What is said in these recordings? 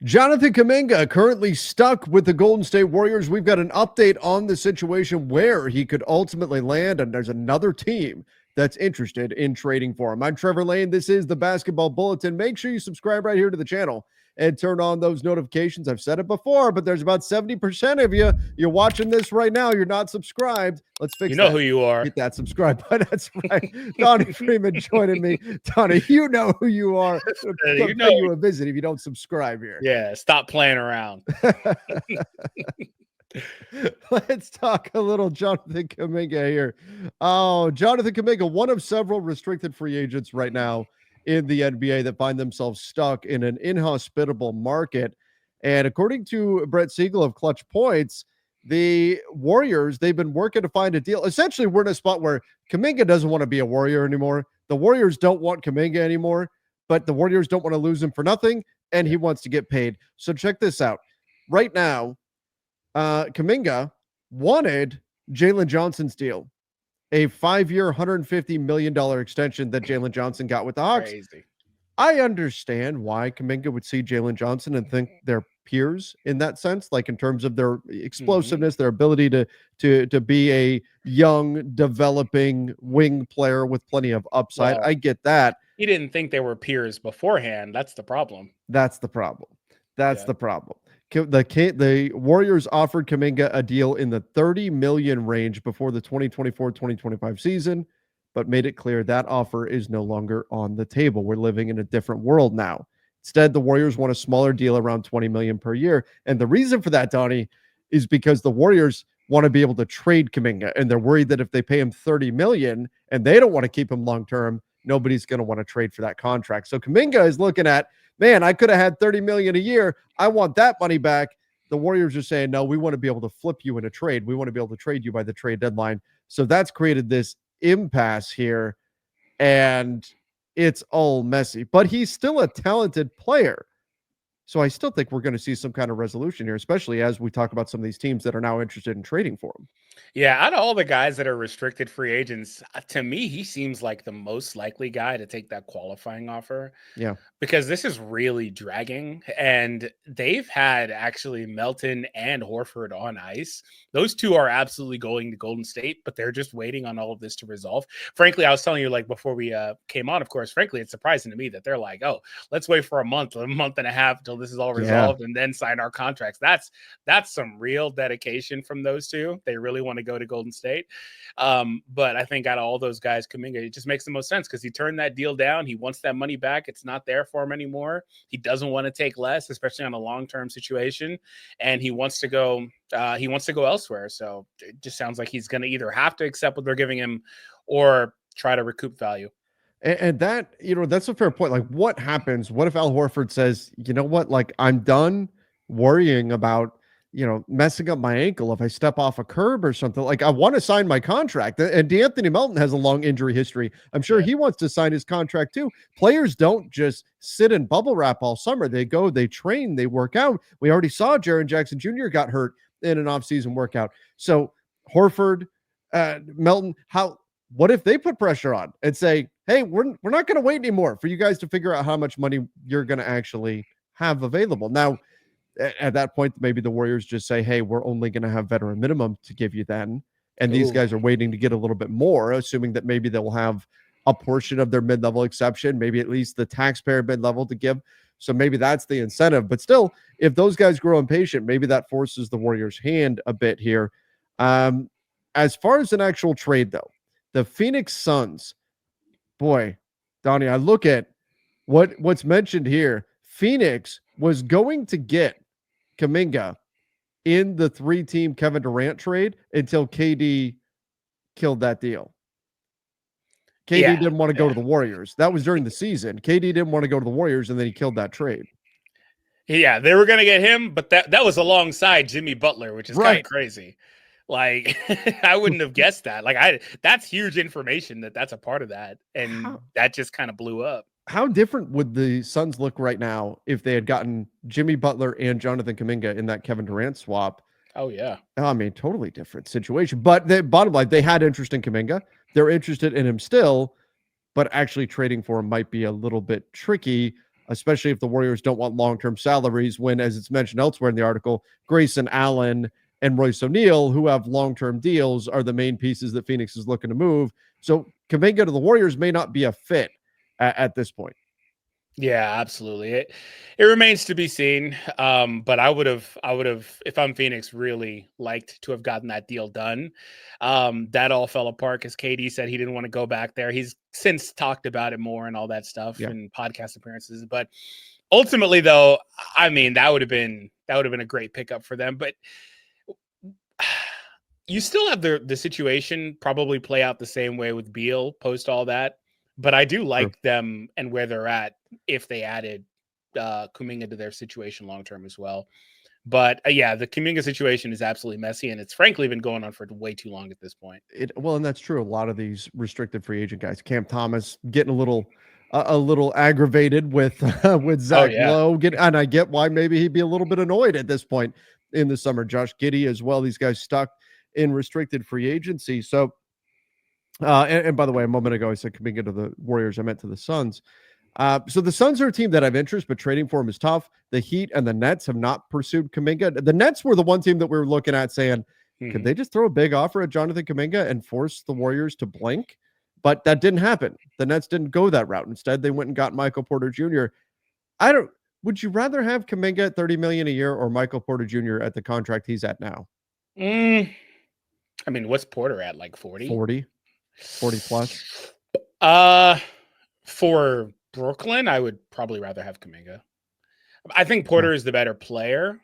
Jonathan Kuminga currently stuck with the Golden State Warriors. We've got an update on the situation where he could ultimately land, and there's another team that's interested in trading for him. I'm Trevor Lane. This is the Basketball Bulletin. Make sure you subscribe right here to the channel and turn on those notifications. I've said it before, but there's about 70% of you. You're watching this right now. You're not subscribed. Let's fix that. You know who you are. Hit that subscribe button. That's right. Donnie Freeman joining me. Donnie, you know who you are. You know you a visit if you don't subscribe here. Yeah, stop playing around. Let's talk a little Jonathan Kuminga here. Oh, Jonathan Kuminga, one of several restricted free agents right now in the NBA that find themselves stuck in an inhospitable market. And according to Brett Siegel of Clutch Points, the Warriors, they've been working to find a deal. Essentially, we're in a spot where Kuminga doesn't want to be a Warrior anymore. The Warriors don't want Kuminga anymore, but the Warriors don't want to lose him for nothing, and he wants to get paid. So check this out. Right now, Kuminga wanted Jalen Johnson's deal, a 5-year, $150 million extension that Jalen Johnson got with the Hawks. Crazy. I understand why Kuminga would see Jalen Johnson and think they're peers in that sense, like in terms of their explosiveness, their ability to be a young, developing wing player with plenty of upside. Well, I get that. He didn't think they were peers beforehand. That's the problem. That's the problem. The Warriors offered Kuminga a deal in the $30 million range before the 2024-2025 season, but made it clear that offer is no longer on the table. We're living in a different world now. Instead, the Warriors want a smaller deal around $20 million per year. And the reason for that, Donnie, is because the Warriors want to be able to trade Kuminga, and they're worried that if they pay him $30 million and they don't want to keep him long-term, nobody's going to want to trade for that contract. So Kuminga is looking at, man, I could have had $30 million a year. I want that money back. The Warriors are saying, no, we want to be able to flip you in a trade. We want to be able to trade you by the trade deadline. So that's created this impasse here, and it's all messy. But he's still a talented player. So I still think we're going to see some kind of resolution here, especially as we talk about some of these teams that are now interested in trading for him. Yeah, out of all the guys that are restricted free agents, to me, he seems like the most likely guy to take that qualifying offer. Yeah. Because this is really dragging, and they've had actually Melton and Horford on ice. Those two are absolutely going to Golden State, but they're just waiting on all of this to resolve. Frankly, I was telling you, like, before we came on, of course, frankly, it's surprising to me that they're like, oh, let's wait for a month and a half until this is all resolved and then sign our contracts. That's some real dedication from those two. They really want to go to Golden State. But I think out of all those guys, Kuminga, it just makes the most sense because he turned that deal down. He wants that money back. It's not there for him anymore. He doesn't want to take less, especially on a long-term situation. And he wants to go elsewhere. So it just sounds like he's going to either have to accept what they're giving him or try to recoup value. And that, that's a fair point. Like, what happens? What if Al Horford says, you know what, like, I'm done worrying about, messing up my ankle if I step off a curb or something. Like, I want to sign my contract. And DeAnthony Melton has a long injury history. I'm sure he wants to sign his contract too. Players don't just sit in bubble wrap all summer. They go, they train, they work out. We already saw Jaren Jackson Jr. got hurt in an offseason workout. So Horford, Melton, what if they put pressure on and say, hey, we're not going to wait anymore for you guys to figure out how much money you're going to actually have available. Now, at that point, maybe the Warriors just say, hey, we're only going to have veteran minimum to give you then. And these guys are waiting to get a little bit more, assuming that maybe they will have a portion of their mid-level exception, maybe at least the taxpayer mid-level to give. So maybe that's the incentive. But still, if those guys grow impatient, maybe that forces the Warriors' hand a bit here. As far as an actual trade, though, the Phoenix Suns, boy, Donnie, I look at what's mentioned here. Phoenix was going to get Kuminga in the 3-team Kevin Durant trade until KD killed that deal. KD didn't want to go to the Warriors. That was during the season. KD didn't want to go to the Warriors, and then he killed that trade. Yeah, they were going to get him, but that was alongside Jimmy Butler, which is kind of crazy. Like, I wouldn't have guessed that. Like, that's huge information that's a part of that, and that just kind of blew up. How different would the Suns look right now if they had gotten Jimmy Butler and Jonathan Kuminga in that Kevin Durant swap? Oh, yeah. I mean, totally different situation. But the bottom line, they had interest in Kuminga. They're interested in him still, but actually trading for him might be a little bit tricky. especially if the Warriors don't want long-term salaries when, as it's mentioned elsewhere in the article, Grayson Allen and Royce O'Neal, who have long-term deals, are the main pieces that Phoenix is looking to move. So Kuminga to the Warriors may not be a fit at this point. Yeah, absolutely. It remains to be seen. But I would have, if I'm Phoenix, really liked to have gotten that deal done. That all fell apart because KD said he didn't want to go back there. He's since talked about it more and all that stuff Yeah. in podcast appearances. But ultimately, though, I mean, that would have been a great pickup for them. But you still have the situation probably play out the same way with Beal post all that. But I do like them and where they're at if they added Kuminga to their situation long term as well. But yeah, the Kuminga situation is absolutely messy, and it's frankly been going on for way too long at this point. Well, and that's true. A lot of these restricted free agent guys, Cam Thomas getting a little aggravated with with Zach Lowe. And I get why maybe he'd be a little bit annoyed at this point in the summer. Josh Giddey as well. These guys stuck in restricted free agency. So, and by the way, a moment ago I said Kuminga to the Warriors. I meant to the Suns. So the Suns are a team that have interest, but trading for him is tough. The Heat and the Nets have not pursued Kuminga. The Nets were the one team that we were looking at saying, could they just throw a big offer at Jonathan Kuminga and force the Warriors to blink? But that didn't happen. The Nets didn't go that route. Instead, they went and got Michael Porter Jr. Would you rather have Kuminga at $30 million a year or Michael Porter Jr. at the contract he's at now? I mean, what's Porter at, like 40? 40 plus? For Brooklyn, I would probably rather have Kuminga. I think Porter is the better player.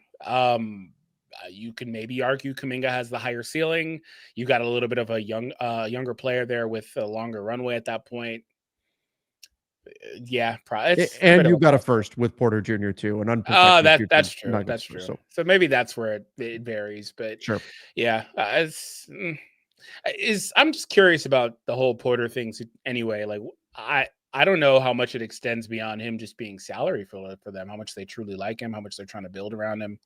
You can maybe argue Kuminga has the higher ceiling. You got a little bit of a younger player there with a longer runway at that point. Yeah, and you got a first with Porter Jr. too, an unprotected. That's true. Nuggets that's true. So maybe that's where it varies, but sure. Yeah, I'm just curious about the whole Porter thing anyway. Like I don't know how much it extends beyond him just being salary for them. How much they truly like him, how much they're trying to build around him.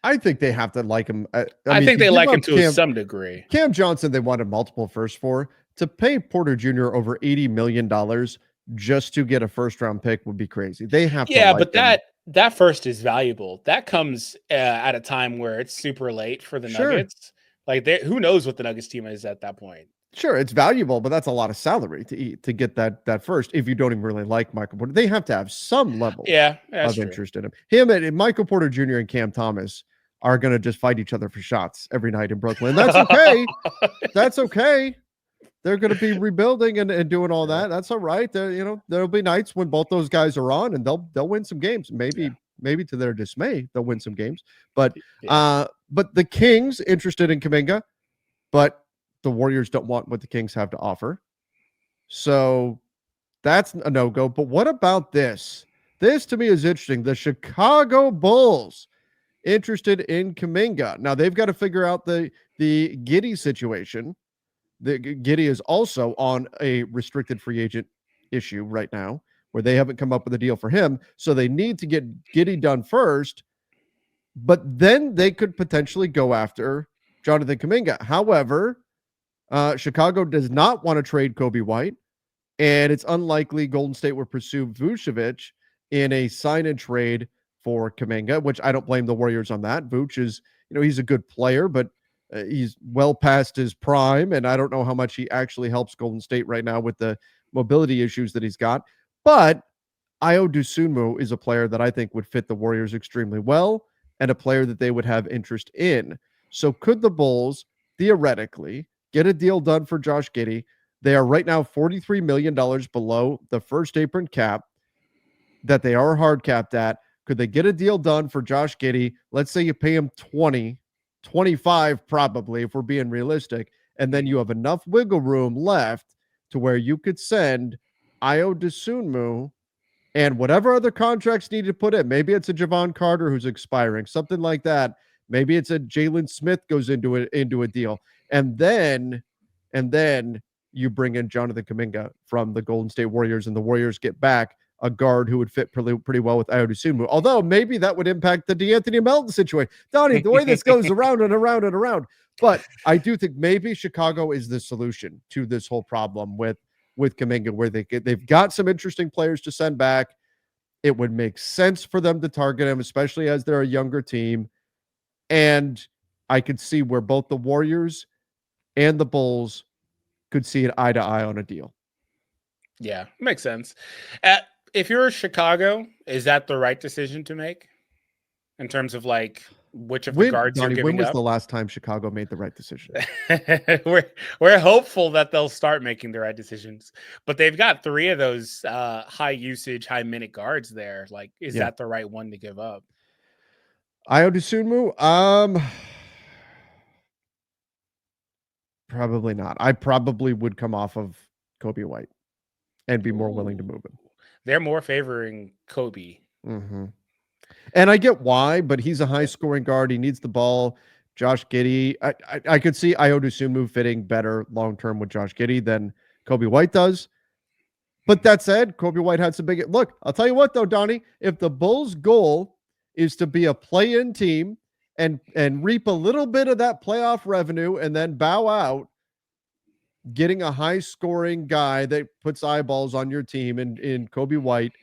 I think they have to like him. I think they like him to some degree. Cam Johnson, they wanted multiple firsts for. To pay Porter Jr. over $80 million just to get a first round pick would be crazy. They have to. Yeah, but that first is valuable. That comes at a time where it's super late for the Nuggets. Like, who knows what the Nuggets team is at that point. Sure, it's valuable, but that's a lot of salary to get that first. If you don't even really like Michael Porter, they have to have some level of interest in him. Him and Michael Porter Jr. and Cam Thomas are going to just fight each other for shots every night in Brooklyn. That's okay. That's okay. They're going to be rebuilding and doing all that. That's all right. There'll be nights when both those guys are on, and they'll win some games. Maybe to their dismay, they'll win some games. But the Kings interested in Kuminga, but the Warriors don't want what the Kings have to offer. So that's a no-go. But what about this? This to me is interesting. The Chicago Bulls interested in Kuminga. Now they've got to figure out the Giddey situation. The Giddey is also on a restricted free agent issue right now, where they haven't come up with a deal for him. So they need to get Giddey done first, but then they could potentially go after Jonathan Kuminga. However, Chicago does not want to trade Kobe White, and it's unlikely Golden State will pursue Vucevic in a sign and trade for Kuminga, which I don't blame the Warriors on that. Vooch is, he's a good player, but he's well past his prime, and I don't know how much he actually helps Golden State right now with the mobility issues that he's got. But Ayo Dosunmu is a player that I think would fit the Warriors extremely well, and a player that they would have interest in. So could the Bulls theoretically get a deal done for Josh Giddey? They are right now $43 million below the first apron cap that they are hard capped at. Could they get a deal done for Josh Giddey? Let's say you pay him 20, 25 probably, if we're being realistic, and then you have enough wiggle room left to where you could send Ayo Dosunmu and whatever other contracts need to put in. Maybe it's a Javon Carter who's expiring, something like that. Maybe it's a Jalen Smith goes into a deal, and then you bring in Jonathan Kuminga from the Golden State Warriors, and the Warriors get back a guard who would fit pretty well with Ayo Dosunmu. Although maybe that would impact the DeAnthony Melton situation. Donnie, the way this goes around and around and around. But I do think maybe Chicago is the solution to this whole problem with Kuminga, where they've got some interesting players to send back. It would make sense for them to target him, especially as they're a younger team. And I could see where both the Warriors and the Bulls could see it eye to eye on a deal. Yeah, makes sense. If you're Chicago, is that the right decision to make in terms of like which of the guards you're Donnie, when giving was up? the last time Chicago made the right decision? we're hopeful that they'll start making the right decisions, but they've got 3 of those high usage, high minute guards there. Like, is Yeah. that the right one to give up? Ayo Dosunmu? Probably not. I probably would come off of Kobe White and be more willing to Ooh. move him. They're more favoring Kobe. Mm-hmm. And I get why, but he's a high scoring guard. He needs the ball. Josh Giddey, I could see Ayo Dosunmu fitting better long term with Josh Giddey than Kobe White does. But that said, Kobe White had some big look. I'll tell you what, though, Donnie, if the Bulls' goal is to be a play-in team and reap a little bit of that playoff revenue and then bow out, getting a high-scoring guy that puts eyeballs on your team in Kobe White,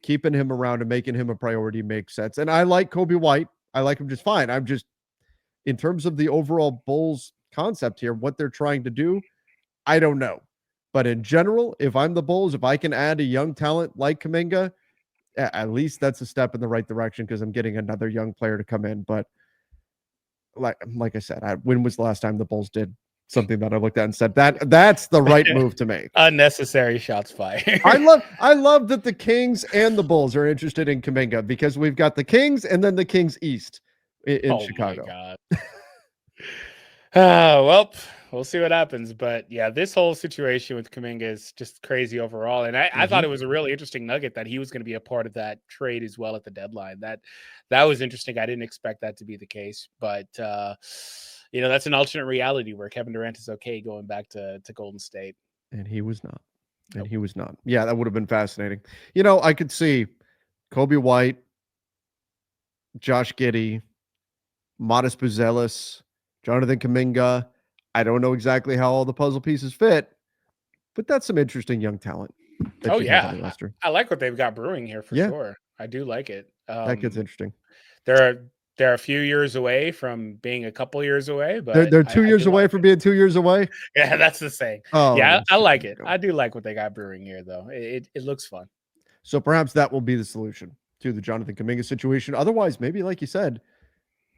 keeping him around and making him a priority makes sense. And I like Kobe White. I like him just fine. I'm just, in terms of the overall Bulls concept here, what they're trying to do, I don't know. But in general, if I'm the Bulls, if I can add a young talent like Kuminga, at least that's a step in the right direction because I'm getting another young player to come in. But like I said, when was the last time the Bulls did something that I looked at and said that's the right move to make? Unnecessary shots fired. I love that the Kings and the Bulls are interested in Kuminga because we've got the Kings and then the Kings East in Chicago. My God. Well, we'll see what happens. But yeah, this whole situation with Kuminga is just crazy overall. And I thought it was a really interesting nugget that he was going to be a part of that trade as well at the deadline. That was interesting. I didn't expect that to be the case. But that's an alternate reality where Kevin Durant is okay going back to Golden State. And he was not. And Nope. he was not. Yeah, that would have been fascinating. I could see Kobe White, Josh Giddey, Modest Buzelis, Jonathan Kuminga. I don't know exactly how all the puzzle pieces fit, but that's some interesting young talent. Oh yeah, I like what they've got brewing here for sure. I do like it. That gets interesting. They're a few years away from being a couple years away, but they're 2 years away from being 2 years away. Yeah, that's the saying. Oh, yeah, I like it. I do like what they got brewing here, though. It looks fun. So perhaps that will be the solution to the Jonathan Kuminga situation. Otherwise, maybe like you said,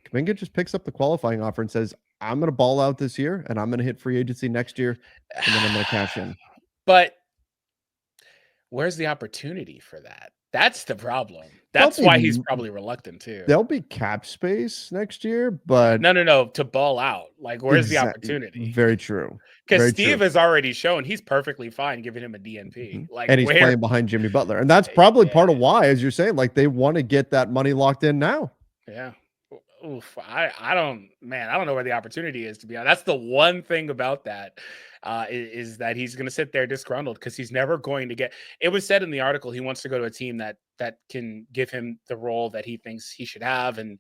Kuminga just picks up the qualifying offer and says, I'm going to ball out this year and I'm going to hit free agency next year and then I'm going to cash in. But where's the opportunity for that? That's the problem. That's why he's probably reluctant too. There'll be cap space next year, but no, to ball out. Like, where's the opportunity? Very true. Because Steve has already shown he's perfectly fine giving him a DNP. Mm-hmm. Like, and he's playing behind Jimmy Butler. And that's probably part of why, as you're saying, like they want to get that money locked in now. Yeah. Oof, I don't know where the opportunity is, to be honest. That's the one thing about that is that he's going to sit there disgruntled because he's never going to get. It was said in the article he wants to go to a team that can give him the role that he thinks he should have and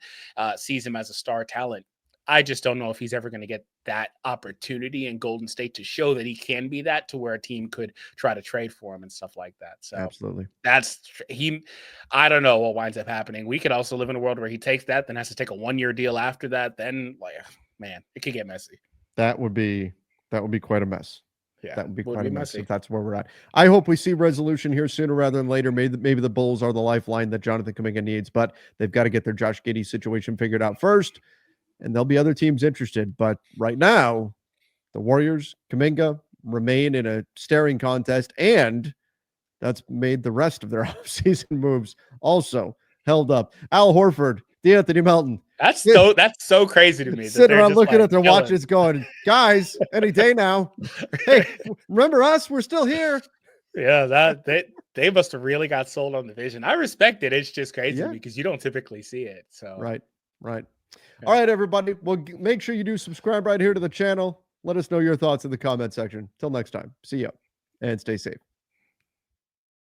sees him as a star talent. I just don't know if he's ever going to get that opportunity in Golden State to show that he can be that, to where a team could try to trade for him and stuff like that. So absolutely, I don't know what winds up happening. We could also live in a world where he takes that, then has to take a 1-year deal after that. Then, man, it could get messy. That would be quite a mess. Yeah, that would be quite a mess if that's where we're at. I hope we see resolution here sooner rather than later. Maybe the Bulls are the lifeline that Jonathan Kuminga needs, but they've got to get their Josh Giddey situation figured out first. And there'll be other teams interested. But right now, the Warriors, Kuminga, remain in a staring contest. And that's made the rest of their offseason moves also held up. Al Horford, DeAnthony Melton. That's so crazy to me. Sitting around looking at their watches going, guys, any day now. Hey, remember us? We're still here. Yeah, they must have really got sold on the vision. I respect it. It's just crazy because you don't typically see it. So Right. All right, everybody. Well, make sure you do subscribe right here to the channel. Let us know your thoughts in the comment section. Till next time. See ya and stay safe.